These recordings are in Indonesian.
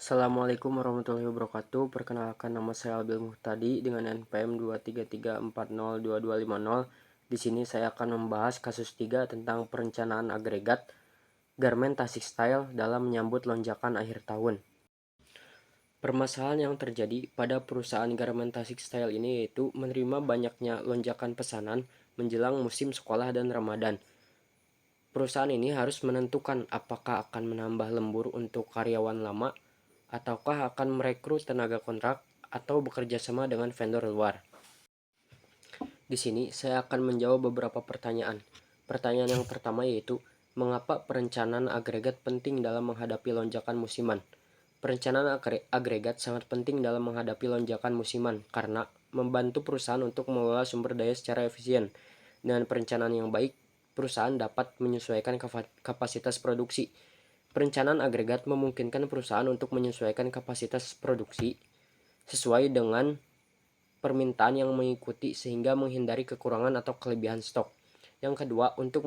Assalamualaikum warahmatullahi wabarakatuh. Perkenalkan, nama saya Albil Muhtadi dengan NPM 233402250. Di sini saya akan membahas kasus 3 tentang perencanaan agregat garmen Tasik-style dalam menyambut lonjakan akhir tahun. Permasalahan yang terjadi pada perusahaan garmen Tasik-style ini yaitu menerima banyaknya lonjakan pesanan menjelang musim sekolah dan Ramadan. Perusahaan ini harus menentukan apakah akan menambah lembur untuk karyawan lama ataukah akan merekrut tenaga kontrak atau bekerja sama dengan vendor luar. Di sini saya akan menjawab beberapa pertanyaan. Pertanyaan yang pertama yaitu, mengapa perencanaan agregat penting dalam menghadapi lonjakan musiman? Perencanaan agregat sangat penting dalam menghadapi lonjakan musiman karena membantu perusahaan untuk mengelola sumber daya secara efisien. Dengan perencanaan yang baik, perusahaan dapat menyesuaikan kapasitas produksi. Perencanaan agregat memungkinkan perusahaan untuk menyesuaikan kapasitas produksi sesuai dengan permintaan yang mengikuti sehingga menghindari kekurangan atau kelebihan stok. Yang kedua, untuk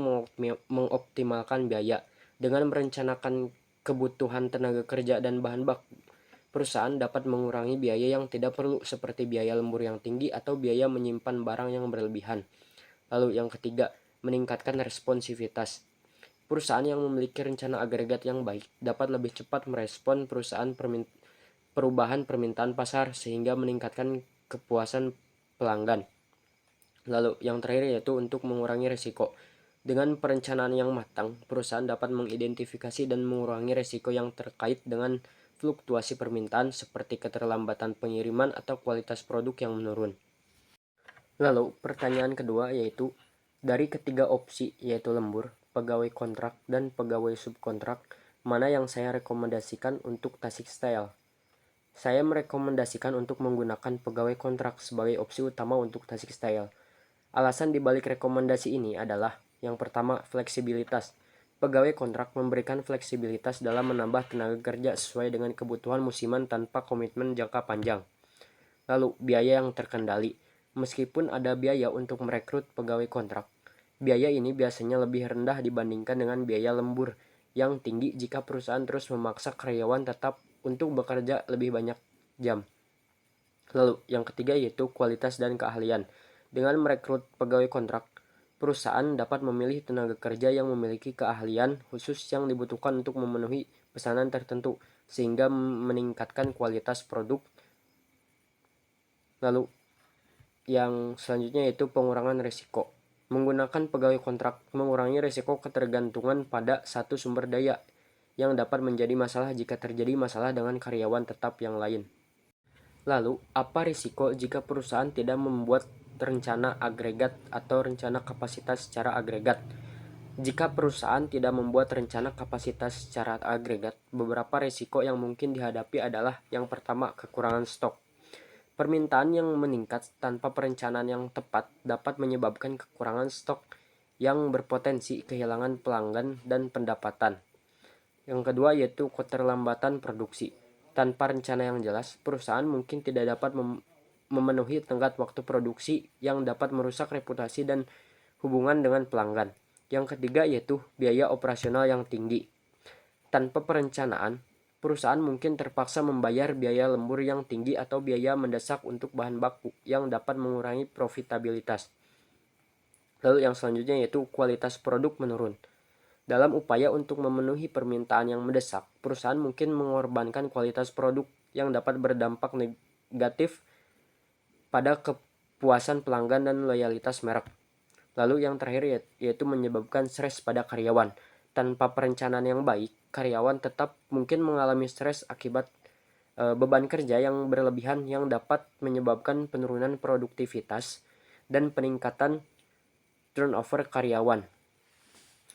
mengoptimalkan biaya. Dengan merencanakan kebutuhan tenaga kerja dan bahan baku, perusahaan dapat mengurangi biaya yang tidak perlu seperti biaya lembur yang tinggi atau biaya menyimpan barang yang berlebihan. Lalu yang ketiga, meningkatkan responsivitas. Perusahaan yang memiliki rencana agregat yang baik dapat lebih cepat merespon perubahan permintaan pasar sehingga meningkatkan kepuasan pelanggan. Lalu yang terakhir yaitu untuk mengurangi risiko. Dengan perencanaan yang matang, perusahaan dapat mengidentifikasi dan mengurangi risiko yang terkait dengan fluktuasi permintaan seperti keterlambatan pengiriman atau kualitas produk yang menurun. Lalu pertanyaan kedua yaitu, dari ketiga opsi yaitu lembur, pegawai kontrak, dan pegawai subkontrak, mana yang saya rekomendasikan untuk Tasik-style? Saya merekomendasikan untuk menggunakan pegawai kontrak sebagai opsi utama untuk Tasik-style. Alasan dibalik rekomendasi ini adalah, yang pertama, fleksibilitas. Pegawai kontrak memberikan fleksibilitas dalam menambah tenaga kerja sesuai dengan kebutuhan musiman tanpa komitmen jangka panjang. Lalu, biaya yang terkendali. Meskipun ada biaya untuk merekrut pegawai kontrak, biaya ini biasanya lebih rendah dibandingkan dengan biaya lembur yang tinggi jika perusahaan terus memaksa karyawan tetap untuk bekerja lebih banyak jam. Lalu, yang ketiga yaitu kualitas dan keahlian. Dengan merekrut pegawai kontrak, perusahaan dapat memilih tenaga kerja yang memiliki keahlian khusus yang dibutuhkan untuk memenuhi pesanan tertentu, sehingga meningkatkan kualitas produk. Lalu, yang selanjutnya yaitu pengurangan risiko. Menggunakan pegawai kontrak mengurangi risiko ketergantungan pada satu sumber daya yang dapat menjadi masalah jika terjadi masalah dengan karyawan tetap yang lain. Lalu, apa risiko jika perusahaan tidak membuat rencana agregat atau rencana kapasitas secara agregat? Jika perusahaan tidak membuat rencana kapasitas secara agregat, beberapa risiko yang mungkin dihadapi adalah, yang pertama, kekurangan stok. Permintaan yang meningkat tanpa perencanaan yang tepat dapat menyebabkan kekurangan stok yang berpotensi kehilangan pelanggan dan pendapatan. Yang kedua yaitu keterlambatan produksi. Tanpa rencana yang jelas, perusahaan mungkin tidak dapat memenuhi tenggat waktu produksi yang dapat merusak reputasi dan hubungan dengan pelanggan. Yang ketiga yaitu biaya operasional yang tinggi. Tanpa perencanaan, perusahaan mungkin terpaksa membayar biaya lembur yang tinggi atau biaya mendesak untuk bahan baku yang dapat mengurangi profitabilitas. Lalu yang selanjutnya yaitu kualitas produk menurun. Dalam upaya untuk memenuhi permintaan yang mendesak, perusahaan mungkin mengorbankan kualitas produk yang dapat berdampak negatif pada kepuasan pelanggan dan loyalitas merek. Lalu yang terakhir yaitu menyebabkan stres pada karyawan. Tanpa perencanaan yang baik, karyawan tetap mungkin mengalami stres akibat beban kerja yang berlebihan yang dapat menyebabkan penurunan produktivitas dan peningkatan turnover karyawan.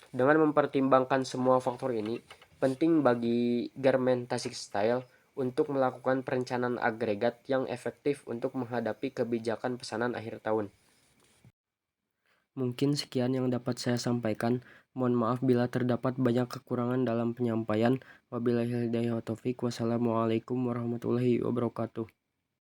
Dengan mempertimbangkan semua faktor ini, penting bagi garmen Tasik-style untuk melakukan perencanaan agregat yang efektif untuk menghadapi kebijakan pesanan akhir tahun. Mungkin sekian yang dapat saya sampaikan. Mohon maaf bila terdapat banyak kekurangan dalam penyampaian. Wabillahi hidayah wa taufik. Wassalamualaikum warahmatullahi wabarakatuh.